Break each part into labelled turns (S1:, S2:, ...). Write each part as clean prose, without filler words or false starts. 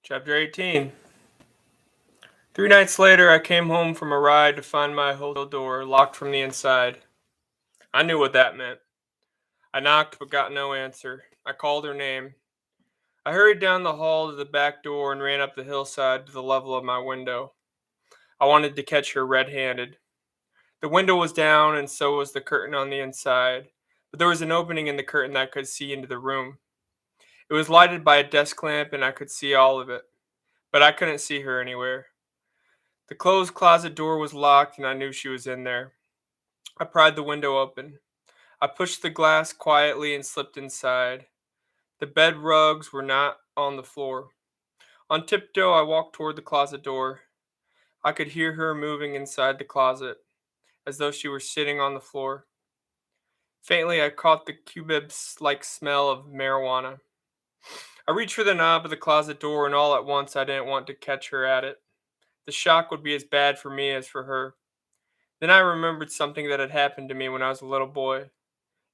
S1: Chapter 18. 3 nights later, I came home from a ride to find my hotel door locked from the inside. I knew what that meant. I knocked but got no answer. I called her name. I hurried down the hall to the back door and ran up the hillside to the level of my window. I wanted to catch her red-handed. The window was down and so was the curtain on the inside, but there was an opening in the curtain that I could see into the room. It was lighted by a desk lamp and I could see all of it, but I couldn't see her anywhere. The closed closet door was locked and I knew she was in there. I pried the window open. I pushed the glass quietly and slipped inside. The bed rugs were not on the floor. On tiptoe, I walked toward the closet door. I could hear her moving inside the closet, as though she were sitting on the floor. Faintly, I caught the cubebs-like smell of marijuana. I reached for the knob of the closet door, and all at once I didn't want to catch her at it. The shock would be as bad for me as for her. Then I remembered something that had happened to me when I was a little boy.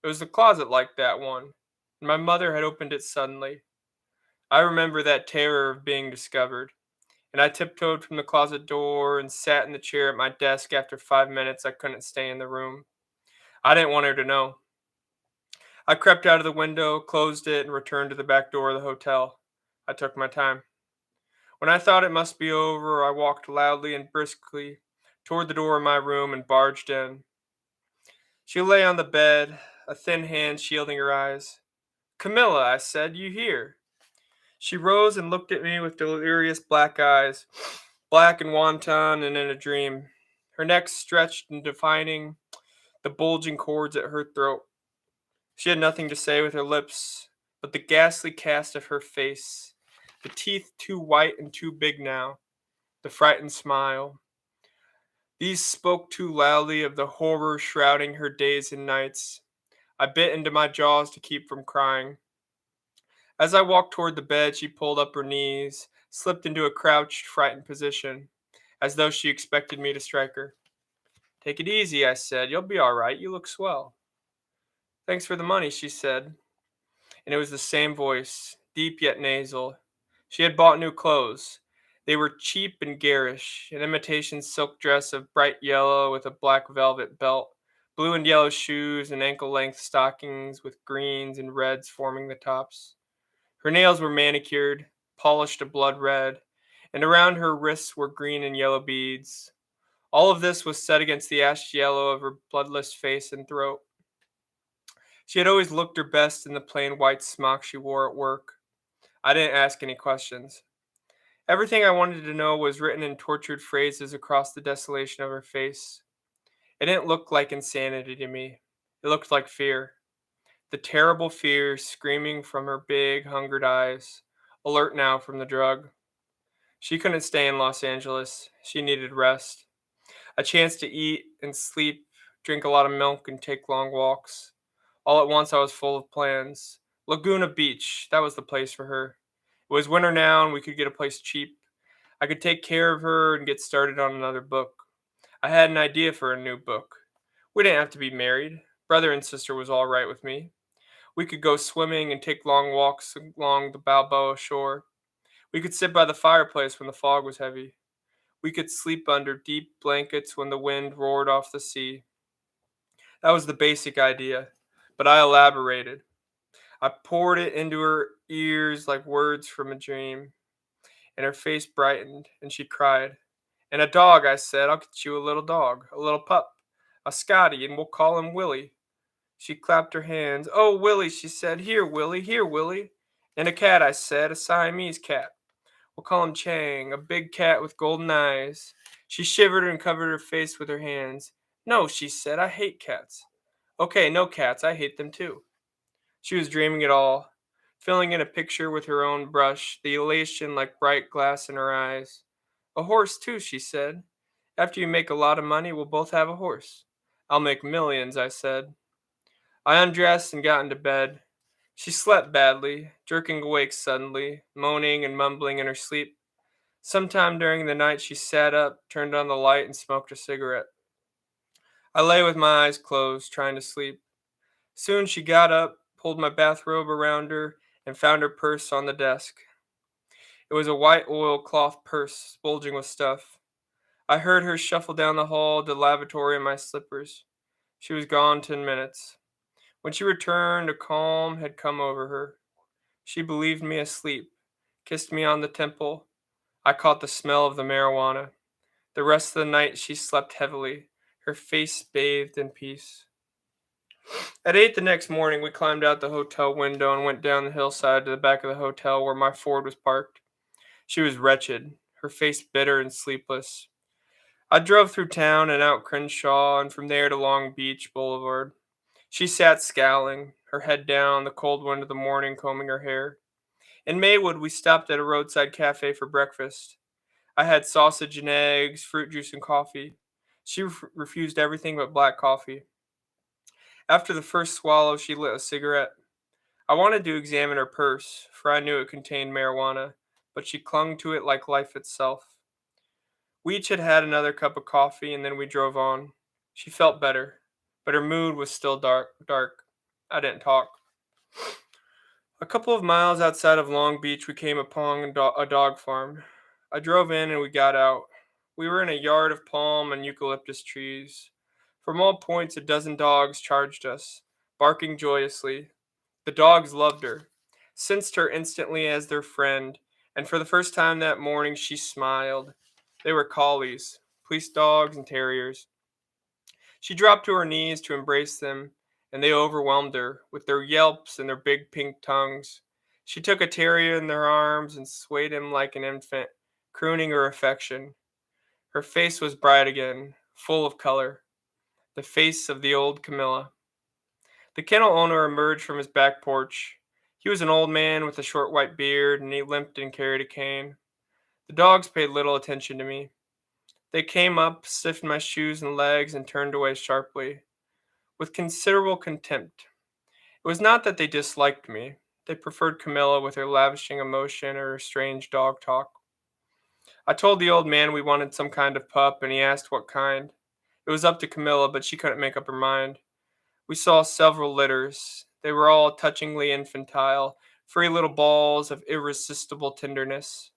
S1: It was a closet like that one, and my mother had opened it suddenly. I remember that terror of being discovered, and I tiptoed from the closet door and sat in the chair at my desk. After 5 minutes, I couldn't stay in the room. I didn't want her to know. I crept out of the window, closed it, and returned to the back door of the hotel. I took my time. When I thought it must be over, I walked loudly and briskly toward the door of my room and barged in. She lay on the bed, a thin hand shielding her eyes. "Camilla," I said, "you here?" She rose and looked at me with delirious black eyes, black and wanton and in a dream. Her neck stretched and defining the bulging cords at her throat. She had nothing to say with her lips, but the ghastly cast of her face, the teeth too white and too big now, the frightened smile. These spoke too loudly of the horror shrouding her days and nights. I bit into my jaws to keep from crying. As I walked toward the bed, she pulled up her knees, slipped into a crouched, frightened position, as though she expected me to strike her. "Take it easy," I said. "You'll be all right. You look swell." "Thanks for the money," she said, and it was the same voice, deep yet nasal. She had bought new clothes. They were cheap and garish, an imitation silk dress of bright yellow with a black velvet belt, blue and yellow shoes, and ankle-length stockings with greens and reds forming the tops. Her nails were manicured, polished a blood red, and around her wrists were green and yellow beads. All of this was set against the ash yellow of her bloodless face and throat. She had always looked her best in the plain white smock she wore at work. I didn't ask any questions. Everything I wanted to know was written in tortured phrases across the desolation of her face. It didn't look like insanity to me. It looked like fear. The terrible fear screaming from her big, hungered eyes, alert now from the drug. She couldn't stay in Los Angeles. She needed rest. A chance to eat and sleep, drink a lot of milk, and take long walks. All at once I was full of plans. Laguna Beach, that was the place for her. It was winter now and we could get a place cheap. I could take care of her and get started on another book. I had an idea for a new book. We didn't have to be married. Brother and sister was all right with me. We could go swimming and take long walks along the Balboa shore. We could sit by the fireplace when the fog was heavy. We could sleep under deep blankets when the wind roared off the sea. That was the basic idea, but I elaborated. I poured it into her ears like words from a dream, and her face brightened, and she cried. "And a dog," I said. "I'll get you a little dog, a little pup, a Scotty, and we'll call him Willie." She clapped her hands. "Oh, Willie," she said. "Here, Willie, here, Willie." "And a cat," I said, "a Siamese cat. We'll call him Chang, a big cat with golden eyes." She shivered and covered her face with her hands. "No," she said, "I hate cats." "Okay, no cats. I hate them too." She was dreaming it all, filling in a picture with her own brush, the elation like bright glass in her eyes. "A horse too," she said. "After you make a lot of money, we'll both have a horse." "I'll make millions," I said. I undressed and got into bed. She slept badly, jerking awake suddenly, moaning and mumbling in her sleep. Sometime during the night she sat up, turned on the light, and smoked a cigarette. I lay with my eyes closed, trying to sleep. Soon she got up, pulled my bathrobe around her, and found her purse on the desk. It was a white oilcloth purse bulging with stuff. I heard her shuffle down the hall to the lavatory in my slippers. She was gone 10 minutes. When she returned, a calm had come over her. She believed me asleep, kissed me on the temple. I caught the smell of the marijuana. The rest of the night she slept heavily, her face bathed in peace. At 8 the next morning, we climbed out the hotel window and went down the hillside to the back of the hotel where my Ford was parked. She was wretched, her face bitter and sleepless. I drove through town and out Crenshaw and from there to Long Beach Boulevard. She sat scowling, her head down, the cold wind of the morning combing her hair. In Maywood, we stopped at a roadside cafe for breakfast. I had sausage and eggs, fruit juice, and coffee. She refused everything but black coffee. After the first swallow, she lit a cigarette. I wanted to examine her purse, for I knew it contained marijuana, but she clung to it like life itself. We each had had another cup of coffee, and then we drove on. She felt better, but her mood was still dark. I didn't talk. A couple of miles outside of Long Beach, we came upon a dog farm. I drove in and we got out. We were in a yard of palm and eucalyptus trees. From all points, a dozen dogs charged us, barking joyously. The dogs loved her, sensed her instantly as their friend, and for the first time that morning she smiled. They were collies, police dogs, and terriers. She dropped to her knees to embrace them, and they overwhelmed her with their yelps and their big pink tongues. She took a terrier in her arms and swayed him like an infant, crooning her affection. Her face was bright again, full of color, the face of the old Camilla. The kennel owner emerged from his back porch. He was an old man with a short white beard, and he limped and carried a cane. The dogs paid little attention to me. They came up, sniffed my shoes and legs, and turned away sharply, with considerable contempt. It was not that they disliked me. They preferred Camilla with her lavishing emotion or her strange dog talk. I told the old man we wanted some kind of pup, and he asked what kind. It was up to Camilla, but she couldn't make up her mind. We saw several litters. They were all touchingly infantile, free little balls of irresistible tenderness.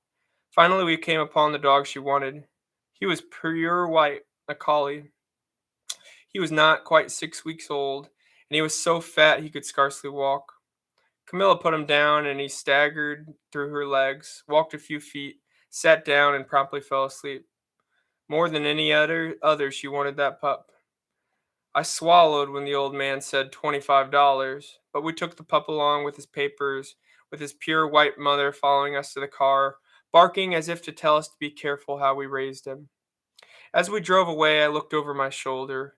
S1: Finally, we came upon the dog she wanted. He was pure white, a collie. He was not quite 6 weeks old, and he was so fat he could scarcely walk. Camilla put him down, and he staggered through her legs, walked a few feet, sat down, and promptly fell asleep. More than any other she wanted that pup. I swallowed when the old man said $25, but we took the pup along with his papers, with his pure white mother following us to the car, barking as if to tell us to be careful how we raised him. As we drove away, I looked over my shoulder.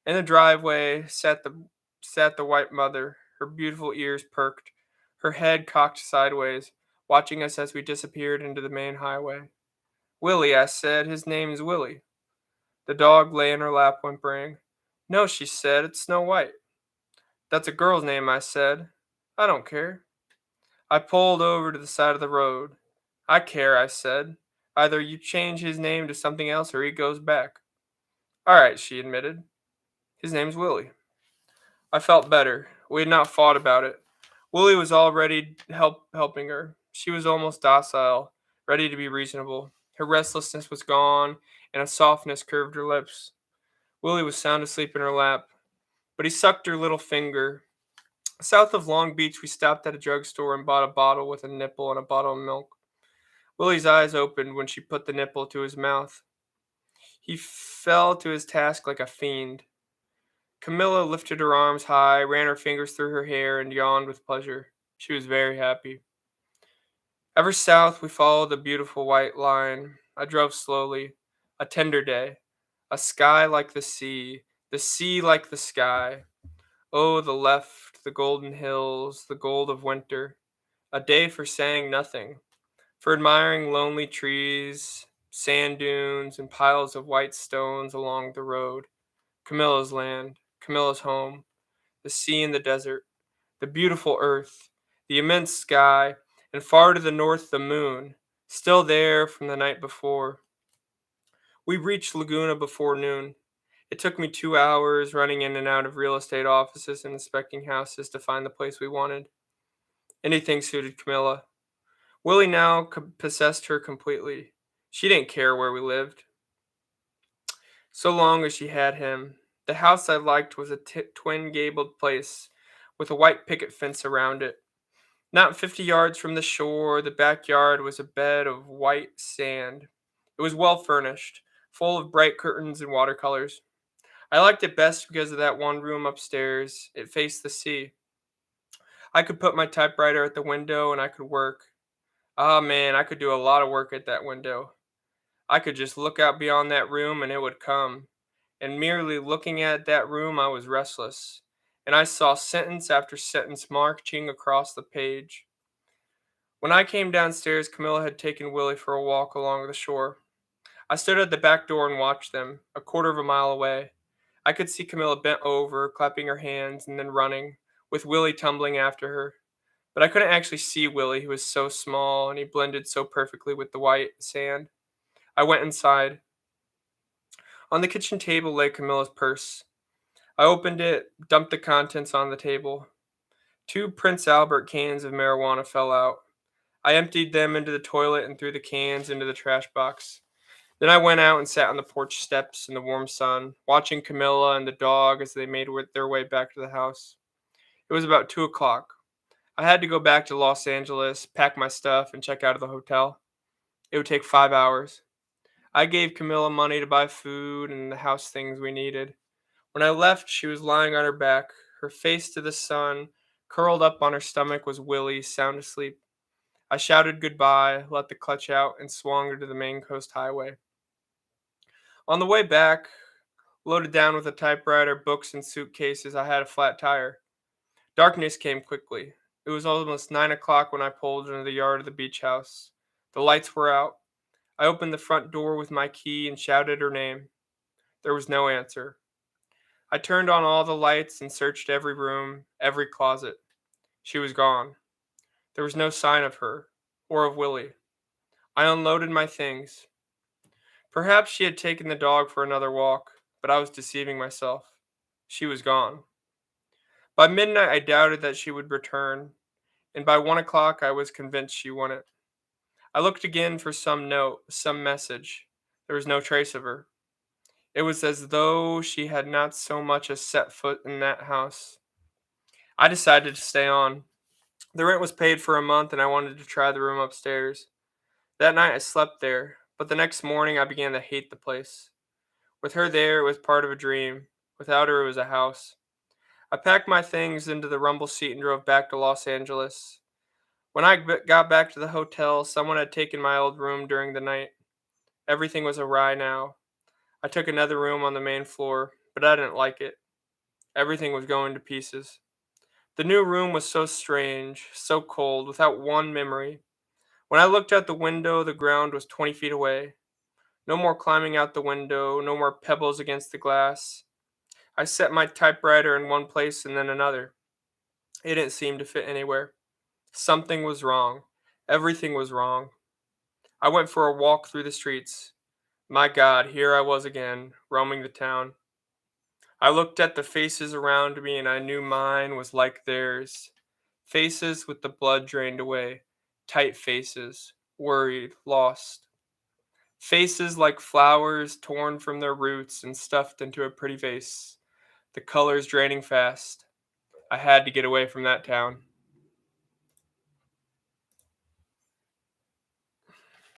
S1: In the driveway sat the white mother, her beautiful ears perked, her head cocked sideways, watching us as we disappeared into the main highway. Willie, I said, his name's Willie. The dog lay in her lap whimpering. No, she said, it's Snow White. That's a girl's name, I said. I don't care. I pulled over to the side of the road. I care, I said. Either you change his name to something else or he goes back. All right, she admitted. His name's Willie. I felt better. We had not fought about it. Willie was already helping her. She was almost docile, ready to be reasonable. Her restlessness was gone, and a softness curved her lips. Willie was sound asleep in her lap, but he sucked her little finger. South of Long Beach, we stopped at a drugstore and bought a bottle with a nipple and a bottle of milk. Willie's eyes opened when she put the nipple to his mouth. He fell to his task like a fiend. Camilla lifted her arms high, ran her fingers through her hair, and yawned with pleasure. She was very happy. Ever south, we followed the beautiful white line. I drove slowly. A tender day. A sky like the sea like the sky. Oh, the left, the golden hills, the gold of winter. A day for saying nothing, for admiring lonely trees, sand dunes, and piles of white stones along the road. Camilla's land, Camilla's home, the sea and the desert, the beautiful earth, the immense sky, and far to the north the moon, still there from the night before. We reached Laguna before noon. It took me 2 hours running in and out of real estate offices and inspecting houses to find the place we wanted. Anything suited Camilla. Willie now possessed her completely. She didn't care where we lived, so long as she had him. The house I liked was a twin gabled place with a white picket fence around it. Not 50 yards from the shore, the backyard was a bed of white sand. It was well furnished, full of bright curtains and watercolors. I liked it best because of that one room upstairs. It faced the sea. I could put my typewriter at the window and I could work. Ah, man, I could do a lot of work at that window. I could just look out beyond that room and it would come. And merely looking at that room, I was restless. And I saw sentence after sentence marching across the page. When I came downstairs, Camilla had taken Willie for a walk along the shore. I stood at the back door and watched them, a quarter of a mile away. I could see Camilla bent over, clapping her hands, and then running, with Willie tumbling after her. But I couldn't actually see Willie, he was so small, and he blended so perfectly with the white sand. I went inside. On the kitchen table lay Camilla's purse. I opened it, dumped the contents on the table. 2 Prince Albert cans of marijuana fell out. I emptied them into the toilet and threw the cans into the trash box. Then I went out and sat on the porch steps in the warm sun, watching Camilla and the dog as they made their way back to the house. It was about 2 o'clock. I had to go back to Los Angeles, pack my stuff, and check out of the hotel. It would take 5 hours. I gave Camilla money to buy food and the house things we needed. When I left, she was lying on her back, her face to the sun. Curled up on her stomach was Willie, sound asleep. I shouted goodbye, let the clutch out, and swung her to the Main Coast Highway. On the way back, loaded down with a typewriter, books, and suitcases, I had a flat tire. Darkness came quickly. It was almost 9 o'clock when I pulled into the yard of the beach house. The lights were out. I opened the front door with my key and shouted her name. There was no answer. I turned on all the lights and searched every room, every closet. She was gone. There was no sign of her, or of Willie. I unloaded my things. Perhaps she had taken the dog for another walk, but I was deceiving myself. She was gone. By midnight, I doubted that she would return, and by 1 o'clock, I was convinced she wouldn't. I looked again for some note, some message. There was no trace of her. It was as though she had not so much as set foot in that house. I decided to stay on. The rent was paid for a month, and I wanted to try the room upstairs. That night, I slept there, but the next morning, I began to hate the place. With her there, it was part of a dream. Without her, it was a house. I packed my things into the rumble seat and drove back to Los Angeles. When I got back to the hotel, someone had taken my old room during the night. Everything was awry now. I took another room on the main floor, but I didn't like it. Everything was going to pieces. The new room was so strange, so cold, without one memory. When I looked out the window, the ground was 20 feet away. No more climbing out the window, no more pebbles against the glass. I set my typewriter in one place and then another. It didn't seem to fit anywhere. Something was wrong. Everything was wrong. I went for a walk through the streets. My God, here I was again, roaming the town. I looked at the faces around me and I knew mine was like theirs. Faces with the blood drained away. Tight faces. Worried. Lost. Faces like flowers torn from their roots and stuffed into a pretty vase. The colors draining fast. I had to get away from that town.